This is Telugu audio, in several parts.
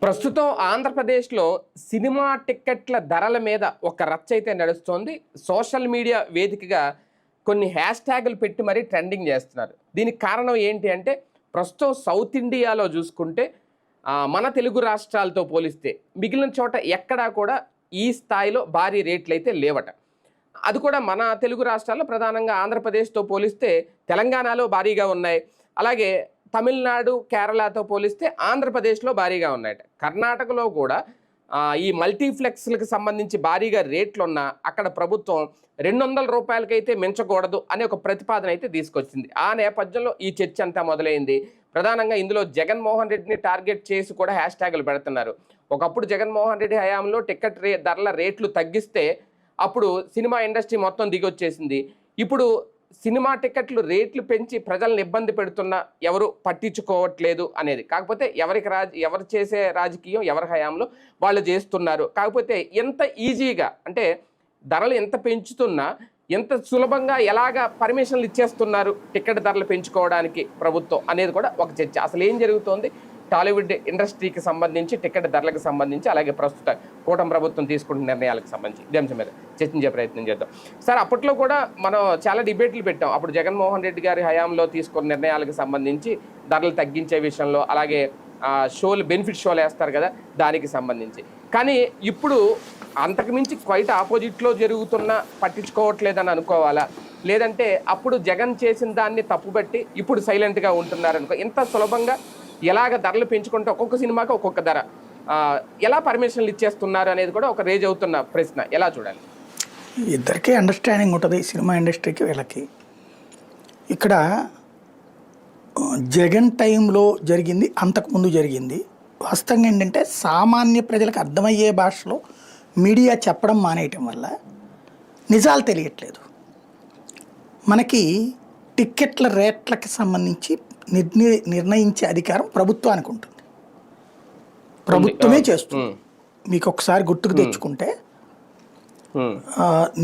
ప్రస్తుతం ఆంధ్రప్రదేశ్లో సినిమా టిక్కెట్ల ధరల మీద ఒక రచ్చ అయితే నడుస్తోంది. సోషల్ మీడియా వేదికగా కొన్ని హ్యాష్ ట్యాగులు పెట్టి మరీ ట్రెండింగ్ చేస్తున్నారు. దీనికి కారణం ఏంటి అంటే ప్రస్తుతం సౌత్ ఇండియాలో చూసుకుంటే మన తెలుగు రాష్ట్రాలతో పోలిస్తే మిగిలిన చోట ఎక్కడా కూడా ఈ స్థాయిలో భారీ రేట్లు అయితే లేవట. అది కూడా మన తెలుగు రాష్ట్రాల్లో ప్రధానంగా ఆంధ్రప్రదేశ్తో పోలిస్తే తెలంగాణలో భారీగా ఉన్నాయి. అలాగే తమిళనాడు, కేరళతో పోలిస్తే ఆంధ్రప్రదేశ్లో భారీగా ఉన్నాయట. కర్ణాటకలో కూడా ఈ మల్టీప్లెక్స్లకు సంబంధించి భారీగా రేట్లు ఉన్నా అక్కడ ప్రభుత్వం 200 రూపాయలకైతే మించకూడదు అనే ఒక ప్రతిపాదన అయితే తీసుకొచ్చింది. ఆ నేపథ్యంలో ఈ చర్చ అంతా మొదలైంది. ప్రధానంగా ఇందులో జగన్మోహన్ రెడ్డిని టార్గెట్ చేసి కూడా హ్యాష్ ట్యాగులు పెడుతున్నారు. ఒకప్పుడు జగన్మోహన్ రెడ్డి హయాంలో టికెట్ ధరల రేట్లు తగ్గిస్తే అప్పుడు సినిమా ఇండస్ట్రీ మొత్తం దిగొచ్చేసింది. ఇప్పుడు సినిమా టికెట్లు రేట్లు పెంచి ప్రజలను ఇబ్బంది పెడుతున్నా ఎవరు పట్టించుకోవట్లేదు అనేది. కాకపోతే ఎవరు చేసే రాజకీయం ఎవరి హయాంలో వాళ్ళు చేస్తున్నారు. కాకపోతే ఎంత ఈజీగా అంటే ధరలు ఎంత పెంచుతున్నా ఎంత సులభంగా ఎలాగా పర్మిషన్లు ఇచ్చేస్తున్నారు టికెట్ ధరలు పెంచుకోవడానికి ప్రభుత్వం అనేది కూడా ఒక చర్చ. అసలు ఏం జరుగుతోంది టాలీవుడ్ ఇండస్ట్రీకి సంబంధించి, టికెట్ ధరలకు సంబంధించి, అలాగే ప్రస్తుత కూటమి ప్రభుత్వం తీసుకుంటున్న నిర్ణయాలకు సంబంధించి ఇదే అంశం మీద చర్చించే ప్రయత్నం చేద్దాం. సార్, అప్పట్లో కూడా మనం చాలా డిబేట్లు పెట్టాం. అప్పుడు జగన్మోహన్ రెడ్డి గారి హయాంలో తీసుకున్న నిర్ణయాలకు సంబంధించి ధరలు తగ్గించే విషయంలో, అలాగే షోలు బెనిఫిట్ షోలు వేస్తారు కదా దానికి సంబంధించి. కానీ ఇప్పుడు అంతకుమించి క్వైట్ ఆపోజిట్లో జరుగుతున్న పట్టించుకోవట్లేదని అనుకోవాలా, లేదంటే అప్పుడు జగన్ చేసిన దాన్ని తప్పుబట్టి ఇప్పుడు సైలెంట్గా ఉంటున్నారనుకో? ఇంత సులభంగా ఎలాగ ధరలు పెంచుకుంటే ఒక్కొక్క సినిమాకి ఒక్కొక్క ధర ఎలా పర్మిషన్లు ఇచ్చేస్తున్నారు అనేది కూడా ఒక రేజ్ అవుతున్న ప్రశ్న. ఎలా చూడాలి? ఇద్దరికీ అండర్స్టాండింగ్ ఉంటుంది, సినిమా ఇండస్ట్రీకి వీళ్ళకి. ఇక్కడ జగన్ టైంలో జరిగింది, అంతకుముందు జరిగింది. వాస్తవంగా ఏంటంటే సామాన్య ప్రజలకు అర్థమయ్యే భాషలో మీడియా చెప్పడం మానేయటం వల్ల నిజాలు తెలియట్లేదు. మనకి టిక్కెట్ల రేట్లకి సంబంధించి నిర్ణయించే అధికారం ప్రభుత్వానికి ఉంటుంది, ప్రభుత్వమే చేస్తుంది. మీకు ఒకసారి గుర్తుకు తెచ్చుకుంటే,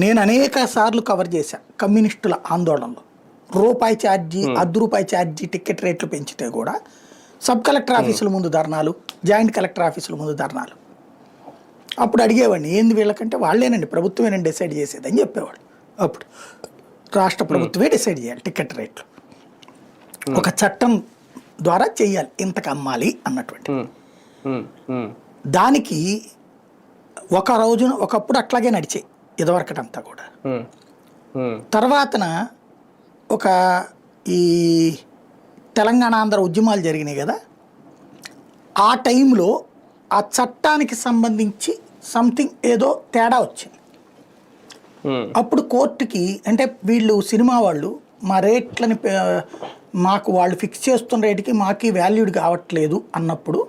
నేను అనేక సార్లు కవర్ చేశా కమ్యూనిస్టుల ఆందోళనలో. రూపాయి ఛార్జీ, ₹10 ఛార్జీ టికెట్ రేట్లు పెంచితే కూడా సబ్ కలెక్టర్ ఆఫీసుల ముందు ధర్నాలు, జాయింట్ కలెక్టర్ ఆఫీసుల ముందు ధర్నాలు. అప్పుడు అడిగేవాడిని, ఏంది వీళ్ళకంటే వాళ్ళేనండి ప్రభుత్వమేనండి డిసైడ్ చేసేది అని చెప్పేవాడు. అప్పుడు రాష్ట్ర ప్రభుత్వమే డిసైడ్ చేయాలి టికెట్ రేట్లు, ఒక చట్టం ద్వారా చెయ్యాలి, ఇంతకు అమ్మాలి అన్నటువంటి దానికి. ఒక రోజున ఒకప్పుడు అట్లాగే నడిచాయి ఇదివరకటంతా కూడా. తర్వాతన ఒక ఈ తెలంగాణ ఆంధ్ర ఉద్యమాలు జరిగినాయి కదా, ఆ టైంలో ఆ చట్టానికి సంబంధించి సంథింగ్ ఏదో తేడా వచ్చింది. అప్పుడు కోర్టుకి, అంటే వీళ్ళు సినిమా వాళ్ళు మా రేట్లని మాకు వాళ్ళు ఫిక్స్ చేస్తున్న రేటుకి మాకు వాల్యూడ్ కావట్లేదు అన్నప్పుడు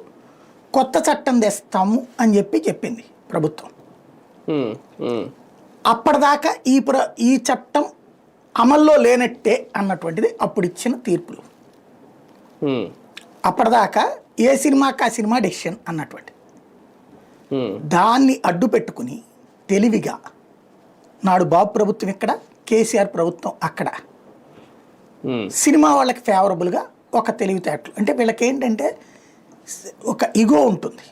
కొత్త చట్టం తెస్తాము అని చెప్పింది ప్రభుత్వం. అప్పటిదాకా ఈ చట్టం అమల్లో లేనట్టే అన్నటువంటిది అప్పుడు ఇచ్చిన తీర్పులు. అప్పటిదాకా ఏ సినిమాకి ఆ సినిమా డెసిషన్ అన్నటువంటి దాన్ని అడ్డు పెట్టుకుని తెలివిగా నాడు బాబు ప్రభుత్వం ఇక్కడ, కేసీఆర్ ప్రభుత్వం అక్కడ, సినిమా వాళ్ళకి ఫేవరబుల్గా ఒక తెలివితేటలు. అంటే వీళ్ళకి ఏంటంటే ఒక ఇగో ఉంటుంది,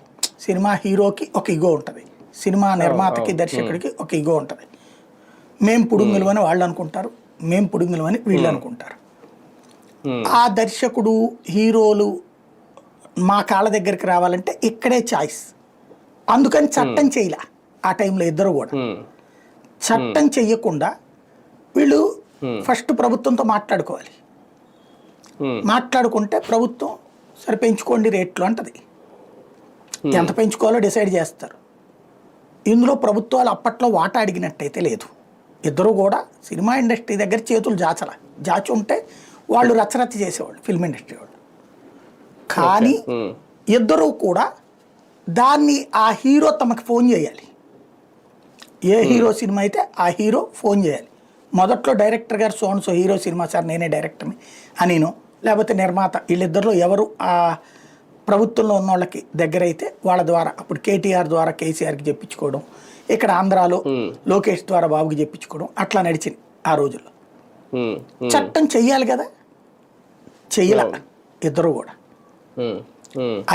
సినిమా హీరోకి ఒక ఇగో ఉంటుంది, సినిమా నిర్మాతకి దర్శకుడికి ఒక ఇగో ఉంటుంది. మేం పుడుంగులు అని వాళ్ళు అనుకుంటారు, మేం పుడుంగులు అని వీళ్ళు అనుకుంటారు. ఆ దర్శకుడు హీరోలు మా కాళ్ళ దగ్గరికి రావాలంటే ఇక్కడే చాయిస్. అందుకని చట్టం చేయలే ఆ టైంలో ఇద్దరు కూడా. చట్టం చెయ్యకుండా వీళ్ళు ఫస్ట్ ప్రభుత్వంతో మాట్లాడుకోవాలి. మాట్లాడుకుంటే ప్రభుత్వం సరే పెంచుకోండి రేట్లు అంటది, ఎంత పెంచుకోవాలో డిసైడ్ చేస్తారు. ఇందులో ప్రభుత్వాలు అప్పట్లో వాటా అడిగినట్టయితే లేదు. ఇద్దరు కూడా సినిమా ఇండస్ట్రీ దగ్గర చేతులు జాచి ఉంటే వాళ్ళు రచరచ చేసేవాళ్ళు ఫిల్మ్ ఇండస్ట్రీ వాళ్ళు. కానీ ఇద్దరూ కూడా దాన్ని ఆ హీరో తమకు ఫోన్ చేయాలి. ఏ హీరో సినిమా అయితే ఆ హీరో ఫోన్ చేయాలి. మొదట్లో డైరెక్టర్ గారు సో హీరో సినిమా సార్ నేనే డైరెక్టర్ని అనినో, లేకపోతే నిర్మాత, వీళ్ళిద్దరిలో ఎవరు ఆ ప్రభుత్వంలో ఉన్న వాళ్ళకి దగ్గర అయితే వాళ్ళ ద్వారా, అప్పుడు కేటీఆర్ ద్వారా కేసీఆర్కి చెప్పించుకోవడం, ఇక్కడ ఆంధ్రాలో లోకేష్ ద్వారా బాబుకి చెప్పించుకోవడం, అట్లా నడిచింది ఆ రోజుల్లో. చట్టం చెయ్యాలి కదా, చెయ్యాల ఇద్దరు కూడా.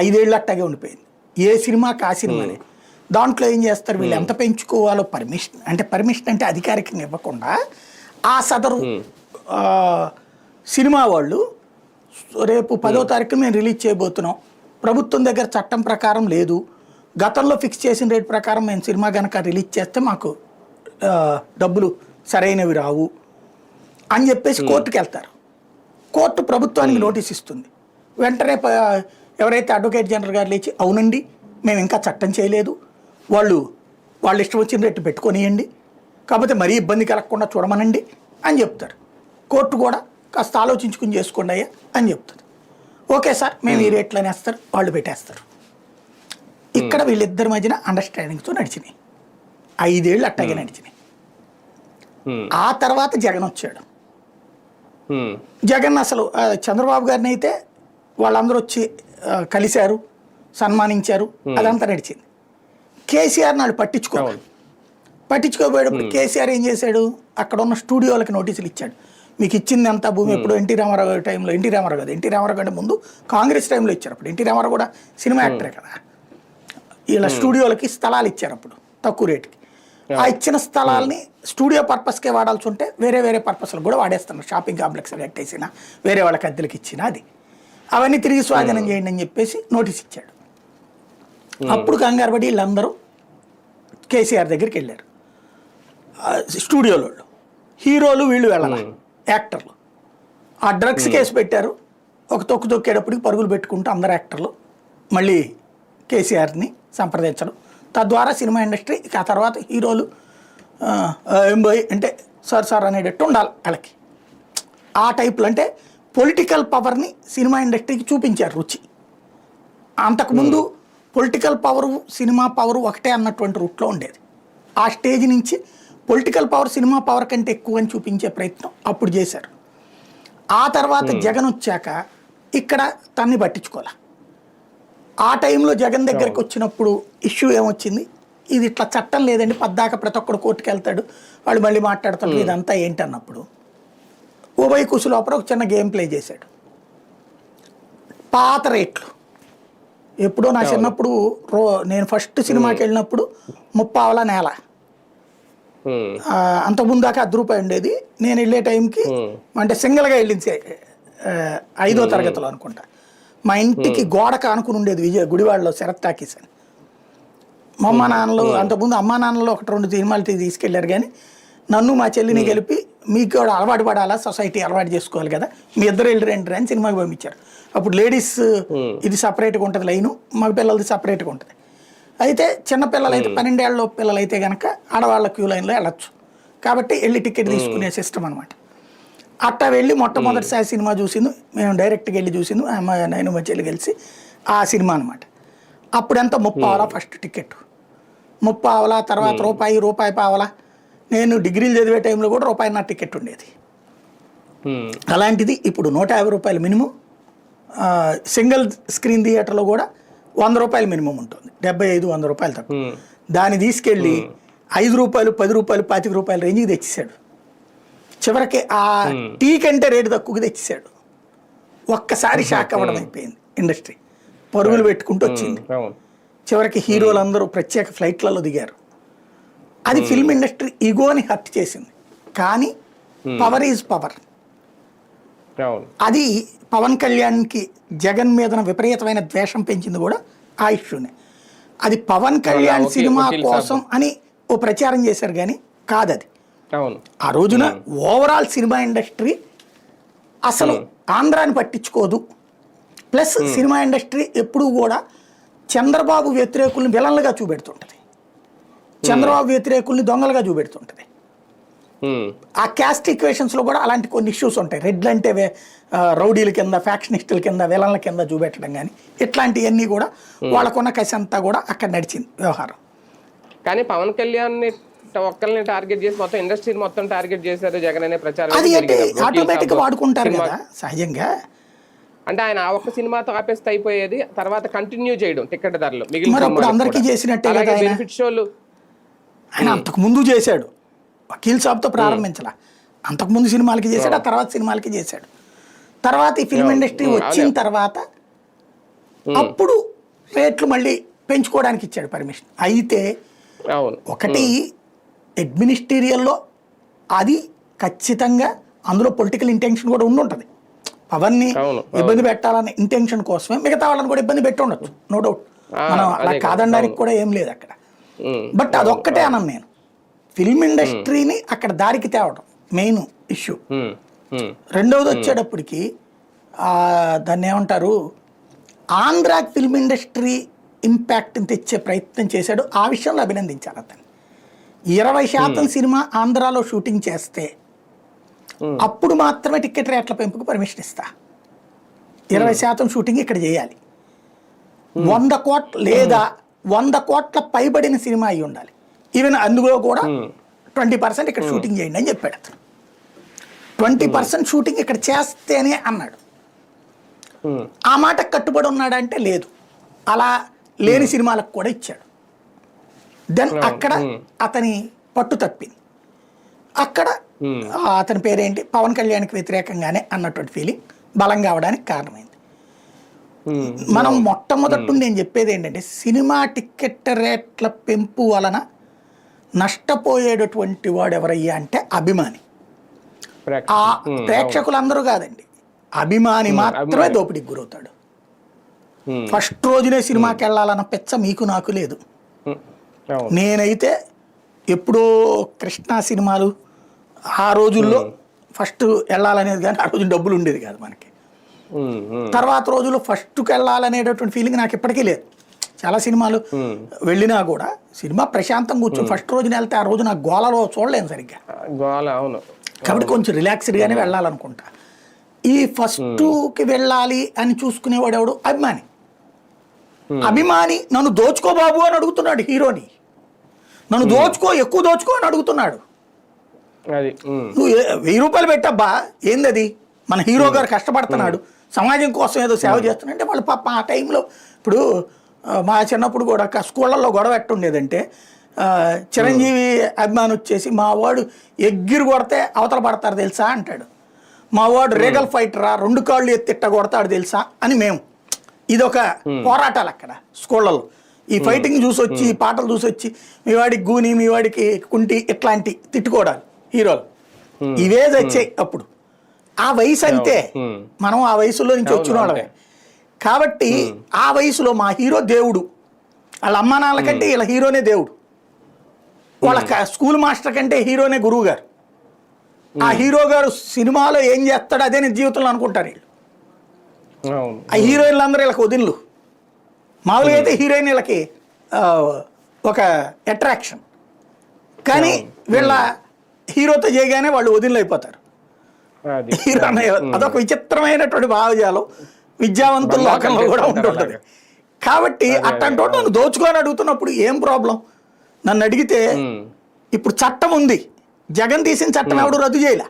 5 ఏళ్ళు అట్టాగే ఉండిపోయింది. ఏ సినిమాకి ఆ సినిమానే. దాంట్లో ఏం చేస్తారు వీళ్ళు ఎంత పెంచుకోవాలో పర్మిషన్ అంటే అధికారికంగా ఇవ్వకుండా ఆ సదరు సినిమా వాళ్ళు రేపు 10వ తారీఖున మేము రిలీజ్ చేయబోతున్నాం, ప్రభుత్వం దగ్గర చట్టం ప్రకారం లేదు, గతంలో ఫిక్స్ చేసిన రేట్ ప్రకారం మేము సినిమా కనుక రిలీజ్ చేస్తే మాకు డబ్బులు సరైనవి రావు అని చెప్పేసి కోర్టుకు వెళ్తారు. కోర్టు ప్రభుత్వానికి నోటీస్ ఇస్తుంది. వెంటనే ఎవరైతే అడ్వకేట్ జనరల్ గారు లేచి అవునండి మేము ఇంకా చట్టం చేయలేదు, వాళ్ళు ఇష్టం వచ్చిన రేటు పెట్టుకొనియండి, కాకపోతే మరీ ఇబ్బంది కలగకుండా చూడమనండి అని చెప్తారు. కోర్టు కూడా కాస్త ఆలోచించుకుని చేసుకోండి అయ్యా అని చెప్తుంది. ఓకే సార్ మేము ఈ రేట్లని వేస్తారు, వాళ్ళు పెట్టేస్తారు. ఇక్కడ వీళ్ళిద్దరి మధ్యన అండర్స్టాండింగ్తో నడిచినాయి. 5 ఏళ్ళు అట్టాగే నడిచినాయి. ఆ తర్వాత జగన్ వచ్చాడు. జగన్ అసలు చంద్రబాబు గారిని అయితే వాళ్ళందరూ వచ్చి కలిశారు, సన్మానించారు, అదంతా నడిచింది. కేసీఆర్ నాడు పట్టించుకోబోయేటప్పుడు కేసీఆర్ ఏం చేశాడు, అక్కడ ఉన్న స్టూడియోలకి నోటీసులు ఇచ్చాడు. మీకు ఇచ్చింది అంత భూమి ఎప్పుడు ఎన్టీ రామారావు టైంలో, ఎన్టీ రామారావు కంటే ముందు కాంగ్రెస్ టైంలో ఇచ్చారు. అప్పుడు ఎన్టీ రామారావు కూడా సినిమా యాక్టరే కదా. ఇలా స్టూడియోలకి స్థలాలు ఇచ్చారు అప్పుడు తక్కువ రేటుకి. ఆ ఇచ్చిన స్థలాల్ని స్టూడియో పర్పస్కే వాడాల్సి ఉంటే వేరే పర్పస్లకు కూడా వాడేస్తున్నారు. షాపింగ్ కాంప్లెక్స్ కట్టేసిన, వేరే వాళ్ళకి అద్దెలకు ఇచ్చిన, అది అవన్నీ తిరిగి స్వాధీనం చేయండి అని చెప్పేసి నోటీస్ ఇచ్చాడు. అప్పుడు కంగారు పడి వీళ్ళందరూ కేసీఆర్ దగ్గరికి వెళ్ళారు. స్టూడియోలో హీరోలు వీళ్ళు వెళ్ళాలి, యాక్టర్లు. ఆ డ్రగ్స్ కేసు పెట్టారు. ఒక తొక్కు తొక్కేటప్పటికి పరుగులు పెట్టుకుంటూ అందరు యాక్టర్లు మళ్ళీ కేసీఆర్ని సంప్రదించడం, తద్వారా సినిమా ఇండస్ట్రీ ఆ తర్వాత హీరోలు ఎంబోయ్ అంటే సార్ అనేటట్టు ఉండాలి వాళ్ళకి. ఆ టైప్లో అంటే పొలిటికల్ పవర్ని సినిమా ఇండస్ట్రీకి చూపించారు రుచి. అంతకుముందు పొలిటికల్ పవరు సినిమా పవరు ఒకటే అన్నటువంటి రూట్లో ఉండేది. ఆ స్టేజ్ నుంచి పొలిటికల్ పవర్ సినిమా పవర్ కంటే ఎక్కువ అని చూపించే ప్రయత్నం అప్పుడు చేశారు. ఆ తర్వాత జగన్ వచ్చాక ఇక్కడ తన్ని పట్టించుకోవాలి. ఆ టైంలో జగన్ దగ్గరికి వచ్చినప్పుడు ఇష్యూ ఏమొచ్చింది, ఇది ఇట్లా చట్టం లేదండి, పద్దాక ప్రతి ఒక్కడు కోర్టుకు వెళ్తాడు, వాళ్ళు మళ్ళీ మాట్లాడతాడు, ఇదంతా ఏంటి అన్నప్పుడు ఉభయ కుసు లోపల ఒక చిన్న గేమ్ ప్లే చేశాడు. పాత రేట్లు ఎప్పుడో నా చిన్నప్పుడు నేను ఫస్ట్ సినిమాకి వెళ్ళినప్పుడు 30 నేల, అంతకుముందు దాకా ₹10 ఉండేది. నేను వెళ్ళే టైంకి అంటే సింగిల్గా వెళ్ళింది 5వ తరగతిలో అనుకుంటా. మా ఇంటికి గోడకు ఆనుకుని ఉండేది గుడివాడలో శరత్ టాకీస్ అని. మా అమ్మ నాన్నలు అంతకుముందు అమ్మా నాన్నలు 1-2 సినిమాలు తీసుకెళ్లారు, కానీ నన్ను మా చెల్లిని కలిపి మీకు కూడా అలవాటు పడాలా, సొసైటీ అలవాటు చేసుకోవాలి కదా, మీ ఇద్దరు వెళ్ళరండి అని సినిమాకి పంపించారు. అప్పుడు లేడీస్ ఇది సపరేట్గా ఉంటుంది లైను, మగ పిల్లలది సపరేట్గా ఉంటుంది. అయితే చిన్నపిల్లలు అయితే 12 ఏళ్ళ పిల్లలు అయితే కనుక ఆడవాళ్ళ క్యూ లైన్లో వెళ్ళచ్చు, కాబట్టి వెళ్ళి టికెట్ తీసుకునే సిస్టమ్ అనమాట. అట్టా వెళ్ళి మొట్టమొదటిసారి సినిమా చూసింది మేము, డైరెక్ట్గా వెళ్ళి చూసింది నేను మా చెల్లి కలిసి ఆ సినిమా అనమాట. అప్పుడు ఎంత 30 ఫస్ట్ టికెట్, 30 తర్వాత రూపాయి పావలా. నేను డిగ్రీలు చదివే టైంలో కూడా ₹1.5 టికెట్ ఉండేది. అలాంటిది ఇప్పుడు ₹150 మినిమం. సింగిల్ స్క్రీన్ థియేటర్లో కూడా ₹100 మినిమం ఉంటుంది, ₹75-100 తక్కువ. దాన్ని తీసుకెళ్ళి ₹5, ₹10, ₹25 రేంజ్కి తెచ్చేసాడు. చివరికి ఆ టీ కంటే రేటు తక్కువకి తెచ్చేసాడు. ఒక్కసారి షాక్ అవ్వడం అయిపోయింది ఇండస్ట్రీ, పరుగులు పెట్టుకుంటూ వచ్చింది. చివరికి హీరోలందరూ ప్రత్యేక ఫ్లైట్లలో దిగారు. అది ఫిల్మ్ ఇండస్ట్రీ ఈగోని హర్ట్ చేసింది. కానీ పవర్ ఈజ్ పవర్. అది పవన్ కళ్యాణ్కి జగన్ మీద విపరీతమైన ద్వేషం పెంచింది కూడా ఆ ఇష్యూనే. అది పవన్ కళ్యాణ్ సినిమా కోసం అని ఓ ప్రచారం చేశారు, కానీ కాదది. ఆ రోజున ఓవరాల్ సినిమా ఇండస్ట్రీ అసలు ఆంధ్రాని పట్టించుకోదు. ప్లస్ సినిమా ఇండస్ట్రీ ఎప్పుడూ కూడా చంద్రబాబు వ్యతిరేకుల్ని విలన్లుగా చూపెడుతుంటుంది, చంద్రబాబు వ్యతిరేకుల్ని దొంగలుగా చూపెడుతుంటుంది. ఆ క్యాస్ట్ ఈక్వేషన్స్లో కూడా అలాంటి కొన్ని ఇష్యూస్ ఉంటాయి. రెడ్లు అంటే రౌడీల కింద, ఫ్యాక్షనిస్టుల కింద, విలన్ల కింద చూపెట్టడం, కానీ ఇట్లాంటివన్నీ కూడా వాళ్ళకున్న కసి అంతా కూడా అక్కడ నడిచింది వ్యవహారం. కానీ పవన్ కళ్యాణ్ ఒక్కరిని టార్గెట్ చేసి మొత్తం ఇండస్ట్రీ మొత్తం టార్గెట్ చేశారు జగన్ అనే ప్రచారం. అది ఆటోమేటిక్గా వాడుకుంటారు కదా సహజంగా. అంటే ఆయన ఆ ఒక్క సినిమాతో ఆపేస్తే అయిపోయేది, తర్వాత కంటిన్యూ చేయడం టికెట్ ధరలు మిగిలిన అందరికీ చేసినట్టే కదా. బెనిఫిట్ షోలు ఆయన అంతకు ముందు చేశాడు, వకీల్ సాబ్తో ప్రారంభించాల, అంతకుముందు సినిమాలకి చేశాడు, ఆ తర్వాత సినిమాలకి చేశాడు. తర్వాత ఈ ఫిల్మ్ ఇండస్ట్రీ వచ్చిన తర్వాత అప్పుడు రేట్లు మళ్ళీ పెంచుకోవడానికి ఇచ్చాడు పర్మిషన్. అయితే అవును. ఒకటి అడ్మినిస్ట్రేరియల్లో అది ఖచ్చితంగా అందులో పొలిటికల్ ఇంటెన్షన్ కూడా ఉండుంటుంది. పవన్ని ఇబ్బంది పెట్టాలనే ఇంటెన్షన్ కోసమే మిగతా వాళ్ళని కూడా ఇబ్బంది పెట్టి ఉండొచ్చు, నో డౌట్. మనం అలా కాదనడానికి కూడా ఏం లేదు అక్కడ. బట్ అదొక్కటే అన్నాను నేను, ఫిల్మ్ ఇండస్ట్రీని అక్కడ దారికి తేవడం మెయిన్ ఇష్యూ. రెండవది వచ్చేటప్పటికి దాన్ని ఏమంటారు, ఆంధ్ర ఫిల్మ్ ఇండస్ట్రీ ఇంపాక్ట్ని తెచ్చే ప్రయత్నం చేశాడు. ఆ విషయంలో అభినందించాలి అతను. 20% సినిమా ఆంధ్రాలో షూటింగ్ చేస్తే అప్పుడు మాత్రమే టికెట్ రేట్ల పెంపుకు పర్మిషన్ ఇస్తా. 20% షూటింగ్ ఇక్కడ చేయాలి. 100 కోట్ల లేదా 100 కోట్ల పైబడిన సినిమా అయి ఉండాలి. ఈవెన్ అందులో కూడా 20% ఇక్కడ షూటింగ్ చేయండి అని చెప్పాడు అతను. 20% షూటింగ్ ఇక్కడ చేస్తేనే అన్నాడు. ఆ మాట కట్టుబడి ఉన్నాడంటే లేదు, అలా లేని సినిమాలకు కూడా ఇచ్చాడు. దెన్ అక్కడ అతని పట్టు తప్పింది. అక్కడ అతని పేరేంటి, పవన్ కళ్యాణ్కి వ్యతిరేకంగానే అన్నటువంటి ఫీలింగ్ బలంగా అవడానికి కారణమైంది. మనం మొట్టమొదటి నేను చెప్పేది ఏంటంటే, సినిమా టికెట్ రేట్ల పెంపు వలన నష్టపోయేటటువంటి వాడు ఎవరయ్యా అంటే అభిమాని. ఆ ప్రేక్షకులందరూ కాదండి, అభిమాని మాత్రమే దోపిడీకి గురవుతాడు. ఫస్ట్ రోజునే సినిమాకి వెళ్ళాలన్న పెచ్చ మీకు నాకు లేదు. నేనైతే ఎప్పుడో కృష్ణా సినిమాలు ఆ రోజుల్లో ఫస్ట్ వెళ్ళాలనేది, కానీ ఆ రోజు డబ్బులు ఉండేది కాదు మనకి. తర్వాత రోజుల్లో ఫస్ట్కి వెళ్ళాలనేటటువంటి ఫీలింగ్ నాకు ఇప్పటికీ లేదు. చాలా సినిమాలు వెళ్ళినా కూడా సినిమా ప్రశాంతంగా కూర్చొని ఫస్ట్ రోజున వెళ్తే ఆ రోజు నాకు గోలలో చూడలేను సరిగ్గా. కాబట్టి కొంచెం రిలాక్స్డ్గానే వెళ్ళాలనుకుంటా. ఈ ఫస్ట్కి వెళ్ళాలి అని చూసుకునేవాడు ఎవడు, అభిమాని. అభిమాని నన్ను దోచుకో బాబు అని అడుగుతున్నాడు హీరోని, నన్ను దోచుకో, ఎక్కువ దోచుకో అని అడుగుతున్నాడు. నువ్వు 1000 రూపాయలు పెట్టబ్బా, ఏందది, మన హీరో గారు కష్టపడుతున్నాడు, సమాజం కోసం ఏదో సేవ చేస్తున్నాడు అంటే వాళ్ళు పాప ఆ టైంలో. ఇప్పుడు మా చిన్నప్పుడు కూడా స్కూళ్ళల్లో గొడవ ఎట్టుండేదంటే, చిరంజీవి అభిమాని వచ్చేసి మా వాడు ఎగ్గిరి కొడితే అవతల పడతారు తెలుసా అంటాడు, మా వాడు రేగల్ ఫైటరా 2 కాళ్ళు ఎత్తిట్ట కొడతాడు తెలుసా అని మేము. ఇదొక పోరాటాలు అక్కడ స్కూళ్ళలో. ఈ ఫైటింగ్ చూసొచ్చి, ఈ పాటలు చూసొచ్చి, మీ వాడికి గూని, మీ వాడికి కుంటి, ఇట్లాంటి తిట్టుకోవడాలు హీరోలు ఇవే వచ్చాయి అప్పుడు. ఆ వయసు అంతే, మనం ఆ వయసులో నుంచి వచ్చిన వాళ్ళమే. కాబట్టి ఆ వయసులో మా హీరో దేవుడు, వాళ్ళ అమ్మా నాన్నల కంటే వీళ్ళ హీరోనే దేవుడు, వాళ్ళ స్కూల్ మాస్టర్ కంటే హీరోనే గురువు గారు. ఆ హీరో గారు సినిమాలో ఏం చేస్తాడో అదే నేను జీవితంలో అనుకుంటారు వీళ్ళు. ఆ హీరోయిన్లు అందరూ వీళ్ళకి వదినలు. మామూలుగా అయితే హీరోయిన్ వీళ్ళకి ఒక అట్రాక్షన్, కానీ వీళ్ళ హీరోతో చేయగానే వాళ్ళు వదినలు అయిపోతారు. హీరో అదొక విచిత్రమైనటువంటి భావజాలం విద్యావంతుల లోకంలో కూడా ఉంటుంటుంది. కాబట్టి అట్లాంటి నన్ను దోచుకొని అడుగుతున్నప్పుడు ఏం ప్రాబ్లం? నన్ను అడిగితే ఇప్పుడు చట్టం ఉంది, జగన్ తీసిన చట్టం ఎవడు రద్దు చేయలే.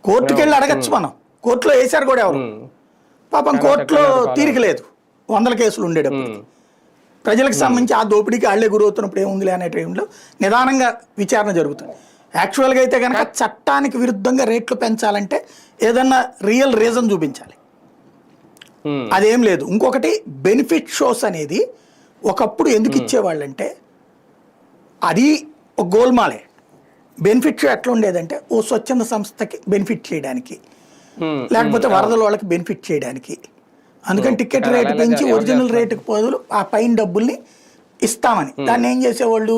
కోర్టుకు వెళ్ళి అడగచ్చు మనం, కోర్టులో వేశారు కూడా ఎవరు. పాపం కోర్టులో తీరిక లేదు, 100 కేసులు ఉండేటప్పుడు. ప్రజలకు సంబంధించి ఆ దోపిడీకి వాళ్లే గురవుతున్నప్పుడు ఏముందిలే అనే టైంలో నిదానంగా విచారణ జరుగుతుంది. యాక్చువల్గా అయితే కనుక చట్టానికి విరుద్ధంగా రేట్లు పెంచాలంటే ఏదన్నా రియల్ రీజన్ చూపించాలి, అదేం లేదు. ఇంకొకటి బెనిఫిట్ షోస్ అనేది ఒకప్పుడు ఎందుకు ఇచ్చేవాళ్ళంటే అది ఒక గోల్మాలే. బెనిఫిట్ షో ఎట్లా ఉండేదంటే ఓ స్వచ్ఛంద సంస్థకి బెనిఫిట్ చేయడానికి, లేకపోతే వరదల వాళ్ళకి బెనిఫిట్ చేయడానికి. అందుకని టికెట్ రేటు పెంచి ఒరిజినల్ రేటుకు బదులు ఆ పైన డబ్బుల్ని ఇస్తామని. దాన్ని ఏం చేసేవాళ్ళు,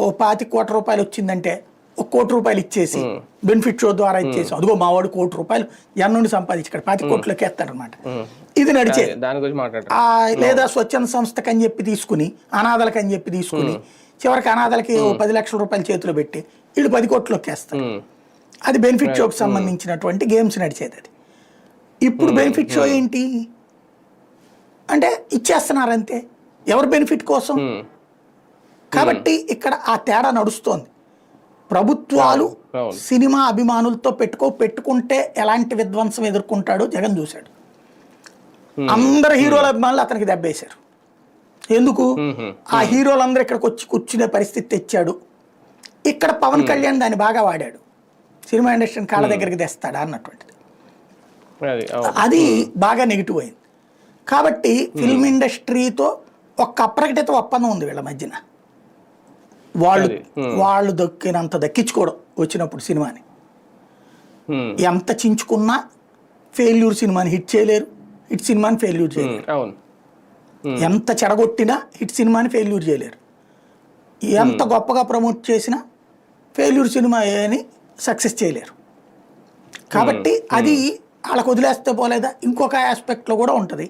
ఓ 25 కోట్ల రూపాయలు వచ్చిందంటే 1 కోటి రూపాయలు ఇచ్చేసి బెనిఫిట్ షో ద్వారా ఇచ్చేసి, అదిగో మా వాడు 1 కోటి రూపాయలు ఎన్న నుండి సంపాదించి ఇక్కడ 25 కోట్లకి వేస్తాడనమాట. ఇది నడిచేది. లేదా స్వచ్ఛంద సంస్థకి అని చెప్పి తీసుకుని, అనాథలకి అని చెప్పి తీసుకుని, చివరికి అనాథలకి 10 లక్షల రూపాయలు చేతిలో పెట్టి వీళ్ళు 10 కోట్లకి వేస్తారు. అది బెనిఫిట్ షోకి సంబంధించినటువంటి గేమ్స్ నడిచేది. అది ఇప్పుడు బెనిఫిట్ షో ఏంటి అంటే ఇచ్చేస్తున్నారంతే, ఎవరి బెనిఫిట్ కోసం. కాబట్టి ఇక్కడ ఆ తేడా నడుస్తోంది. ప్రభుత్వాలు సినిమా అభిమానులతో పెట్టుకుంటే ఎలాంటి విధ్వంసం ఎదుర్కొంటాడో జగన్ చూశాడు. అందరు హీరోల అభిమానులు అతనికి దెబ్బేశారు. ఎందుకు? ఆ హీరోలందరూ ఇక్కడికి వచ్చి కూర్చునే పరిస్థితి తెచ్చాడు. ఇక్కడ పవన్ కళ్యాణ్ దాన్ని బాగా వాడాడు, సినిమా ఇండస్ట్రీని కాళ్ళ దగ్గరికి తెస్తాడా అన్నటువంటిది. అది బాగా నెగిటివ్ అయింది. కాబట్టి ఫిల్మ్ ఇండస్ట్రీతో ఒక్క అప్రకటిత ఒప్పందం ఉంది వీళ్ళ మధ్యన. వాళ్ళు అది. వాళ్ళు దక్కినంత దక్కించుకోవడం వచ్చినప్పుడు సినిమాని. ఉమ్, ఎంత చించుకున్నా ఫెయిల్యూర్ సినిమాని హిట్ చేయలేరు, హిట్ సినిమాని ఫెయిల్యూర్ చేయలేరు. అవును. ఎంత చెడగొట్టినా హిట్ సినిమాని ఫెయిల్యూర్ చేయలేరు. ఎంత గొప్పగా ప్రమోట్ చేసినా ఫెయిల్యూర్ సినిమా అని సక్సెస్ చేయలేరు. కాబట్టి అది వాళ్ళకు వదిలేస్తే పోలేదా. ఇంకొక ఆస్పెక్ట్లో కూడా ఉంటుంది.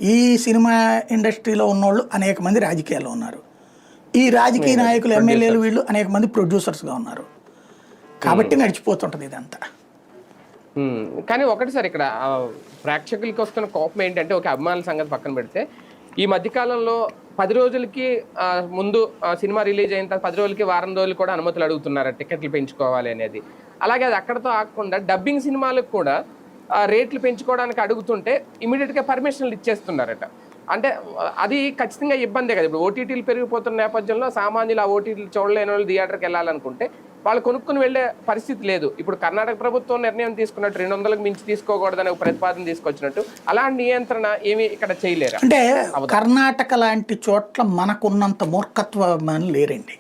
ఈ సినిమా ఇండస్ట్రీలో ఉన్నోళ్ళు అనేక మంది రాజకీయాల్లో ఉన్నారు. ఈ రాజకీయ నాయకులు, ఎమ్మెల్యేలు వీళ్ళు అనేక మంది ప్రొడ్యూసర్స్గా ఉన్నారు. కాబట్టి నడిచిపోతుంటుంది ఇదంతా. కానీ ఒకటి సార్, ఇక్కడ ప్రేక్షకులకి వస్తున్న కోపం ఏంటంటే, ఒక అభిమానుల సంగతి పక్కన పెడితే, ఈ మధ్యకాలంలో 10 రోజులకి ముందు సినిమా రిలీజ్ అయిన తర్వాత 10 రోజులకి, వారం రోజులు కూడా అనుమతులు అడుగుతున్నారు టికెట్లు పెంచుకోవాలి అనేది. అలాగే అది అక్కడతో ఆగకుండా డబ్బింగ్ సినిమాలకు కూడా రేట్లు పెంచుకోవడానికి అడుగుతుంటే ఇమీడియట్గా పర్మిషన్లు ఇచ్చేస్తున్నారట. అంటే అది ఖచ్చితంగా ఇబ్బందే కదా. ఇప్పుడు ఓటీటీలు పెరిగిపోతున్న నేపథ్యంలో సామాన్యులు ఆ ఓటీటీలు చూడలేని వాళ్ళు థియేటర్కి వెళ్ళాలనుకుంటే వాళ్ళు కొనుక్కుని వెళ్ళే పరిస్థితి లేదు. ఇప్పుడు కర్ణాటక ప్రభుత్వం నిర్ణయం తీసుకున్నట్టు 200లకు మించి తీసుకోకూడదని ఒక ప్రతిపాదన తీసుకొచ్చినట్టు అలాంటి నియంత్రణ ఏమి ఇక్కడ చేయలేరు. అంటే కర్ణాటక లాంటి చోట్ల మనకున్నంత మూర్ఖత్వం లేరండి.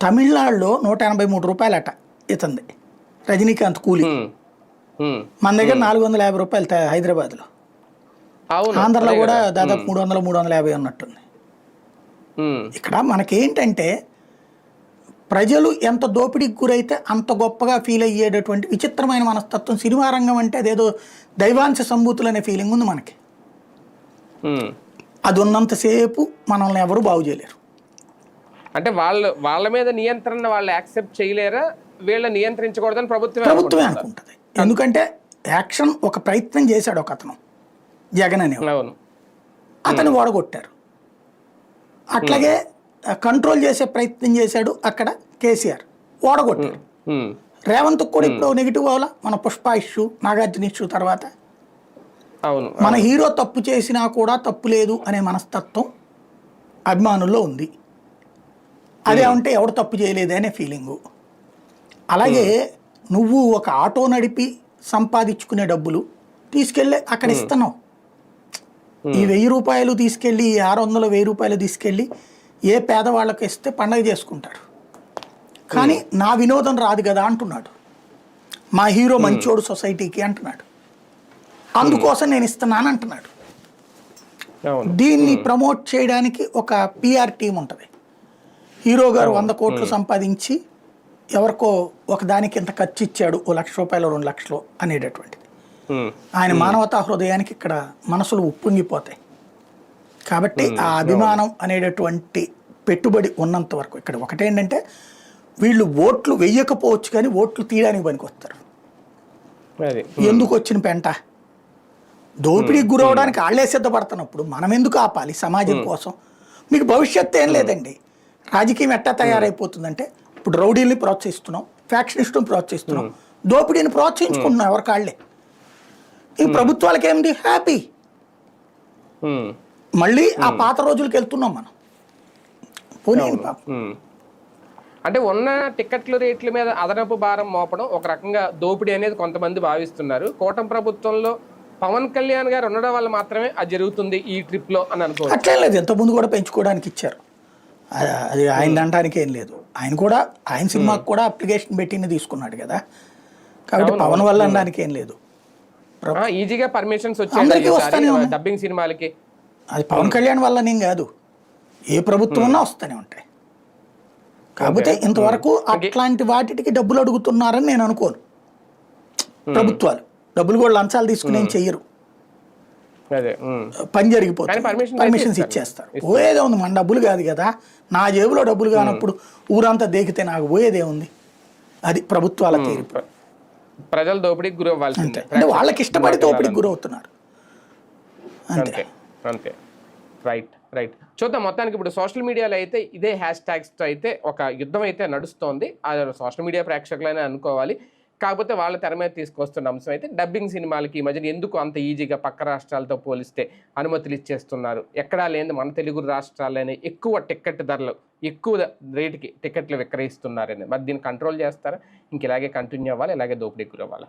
తమిళనాడులో 183 రూపాయలట ఇతంది రజనీకాంత్ కూలీ. మన దగ్గర 450 రూపాయలు హైదరాబాద్లో. ఆంధ్రలో కూడా దాదాపు 300, 350 ఉన్నట్టుంది. ఇక్కడ మనకేంటంటే ప్రజలు ఎంత దోపిడీకి గురైతే అంత గొప్పగా ఫీల్ అయ్యేటటువంటి విచిత్రమైన మనస్తత్వం. సినిమా రంగం అంటే అదేదో దైవాంశ సంభూతులు అనే ఫీలింగ్ ఉంది మనకి. అది ఉన్నంతసేపు మనల్ని ఎవరు బాగు చేయలేరు. అంటే వాళ్ళ మీద నియంత్రణ వాళ్ళు యాక్సెప్ట్ చేయలేరా, వీళ్ళ నియంత్రించకూడదని ప్రభుత్వమే అనుకుంటుంది. ఎందుకంటే యాక్షన్ ఒక ప్రయత్నం చేశాడు ఒక అతను, జగన్ అనే అతను ఓడగొట్టారు. అట్లాగే కంట్రోల్ చేసే ప్రయత్నం చేశాడు అక్కడ కేసీఆర్, ఓడగొట్టారు. రేవంత్ కూడా ఇప్పుడు నెగిటివ్ అవ్వాలా. మన పుష్ప ఇష్యూ, నాగార్జున ఇష్యూ తర్వాత మన హీరో తప్పు చేసినా కూడా తప్పు లేదు అనే మనస్తత్వం అభిమానుల్లో ఉంది. అదేమంటే ఎవడు తప్పు చేయలేదు అనే ఫీలింగు. అలాగే నువ్వు ఒక ఆటో నడిపి సంపాదించుకునే డబ్బులు తీసుకెళ్ళి అక్కడ ఇస్తున్నావు. ఈ 1000 రూపాయలు తీసుకెళ్ళి, ఈ 600, 1000 రూపాయలు తీసుకెళ్ళి ఏ పేదవాళ్ళకి ఇస్తే పండగ చేసుకుంటారు. కానీ నా వినోదం రాదు కదా అంటున్నాడు. మా హీరో మంచోడు సొసైటీకి అంటున్నాడు. అందుకోసం నేను ఇస్తున్నాను అంటున్నాడు. దీన్ని ప్రమోట్ చేయడానికి ఒక పిఆర్ టీం ఉంటుంది. హీరో గారు 100 కోట్లు సంపాదించి ఎవరికో ఒక దానికి ఇంత ఖర్చు ఇచ్చాడు, 1 లక్ష రూపాయలు, 2 లక్షలు అనేటటువంటిది. ఆయన మానవతా హృదయానికి ఇక్కడ మనసులు ఉప్పొంగిపోతాయి. కాబట్టి ఆ అభిమానం అనేటటువంటి పెట్టుబడి ఉన్నంత వరకు ఇక్కడ ఒకటేంటంటే వీళ్ళు ఓట్లు వెయ్యకపోవచ్చు కానీ ఓట్లు తీయడానికి పనికొస్తారు. ఎందుకు వచ్చిన పెంట? దోపిడీకి గురవడానికి వాళ్ళే సిద్ధపడుతున్నప్పుడు మనం ఎందుకు ఆపాలి సమాజం కోసం? మీకు భవిష్యత్తు ఏం లేదండి. రాజకీయం ఎట్టా తయారైపోతుందంటే ఇప్పుడు రౌడీల్ని ప్రోత్సహిస్తున్నాం, ఫ్యాక్షనిస్టుని ప్రోత్సహిస్తున్నాం, దోపిడీని ప్రోత్సహించుకుంటున్నాం ఎవరి కాళ్ళే. ఈ ప్రభుత్వాలకి ఏమిటి హ్యాపీ. మళ్ళీ ఆ పాత రోజులకి వెళ్తున్నాం మనం. పోనీ పాపం. అంటే ఉన్న టికెట్ల రేట్ల మీద అదనపు భారం మోపడం ఒక రకంగా దోపిడీ అనేది కొంతమంది భావిస్తున్నారు. కూటమి ప్రభుత్వంలో పవన్ కళ్యాణ్ గారు ఉండడం వల్ల మాత్రమే అది జరుగుతుంది ఈ ట్రిప్ లో అని అనుకోవచ్చు. అట్లే లేదు, ఎంతమంది కూడా పెంచుకోవడానికి ఇచ్చారు. అది ఆయన అనడానికి ఏం లేదు. ఆయన కూడా ఆయన సినిమాకి కూడా అప్లికేషన్ పెట్టింది తీసుకున్నాడు కదా. కాబట్టి పవన్ వల్ల అనడానికి ఏం లేదు. ఈజీగా పర్మిషన్స్ వచ్చాయి డబ్బింగ్ సినిమాలకి. అది పవన్ కళ్యాణ్ వల్ల నేను కాదు, ఏ ప్రభుత్వం ఉన్నా వస్తూనే ఉంటాయి. కాకపోతే ఇంతవరకు అట్లాంటి వాటికి డబ్బులు అడుగుతున్నారని నేను అనుకోను. ప్రభుత్వాలు డబ్బులు కూడా లంచాలు తీసుకుని ఏం చెయ్యరు. పని జరిగిపోతుంది, పర్మిషన్స్ ఇచ్చేస్తారు. పోయేదే ఉంది, మన డబ్బులు కాదు కదా. నా జేబులో డబ్బులు కానప్పుడు ఊరంతా దేకితే నాకు పోయేదే ఉంది. అది ప్రభుత్వాల తీర్పు. ప్రజలు దోపిడీకి గురవ్వాల్సిందే. అంటే వాళ్ళకి ఇష్టపడి దోపిడీకి గురవుతున్నారు అంతే. అంతే. Right right. చూద్దాం. మొత్తానికి ఇప్పుడు సోషల్ మీడియాలో అయితే ఇదే హ్యాష్ ట్యాగ్స్తో అయితే ఒక యుద్ధం అయితే నడుస్తోంది. అది సోషల్ మీడియా ప్రేక్షకులైనా అనుకోవాలి. కాకపోతే వాళ్ళ తెర మీద తీసుకొస్తున్న అంశం అయితే డబ్బింగ్ సినిమాలకి ఈ మధ్యన ఎందుకు అంత ఈజీగా పక్క రాష్ట్రాలతో పోలిస్తే అనుమతులు ఇచ్చేస్తున్నారు. ఎక్కడా లేని మన తెలుగు రాష్ట్రాల్లోనే ఎక్కువ టికెట్ ధరలు, ఎక్కువ రేటుకి టికెట్లు విక్రయిస్తున్నారని. మరి దీన్ని కంట్రోల్ చేస్తారా? ఇంక ఇలాగే కంటిన్యూ అవ్వాలి, ఇలాగే దోపిడీకి గురవ్వాలా?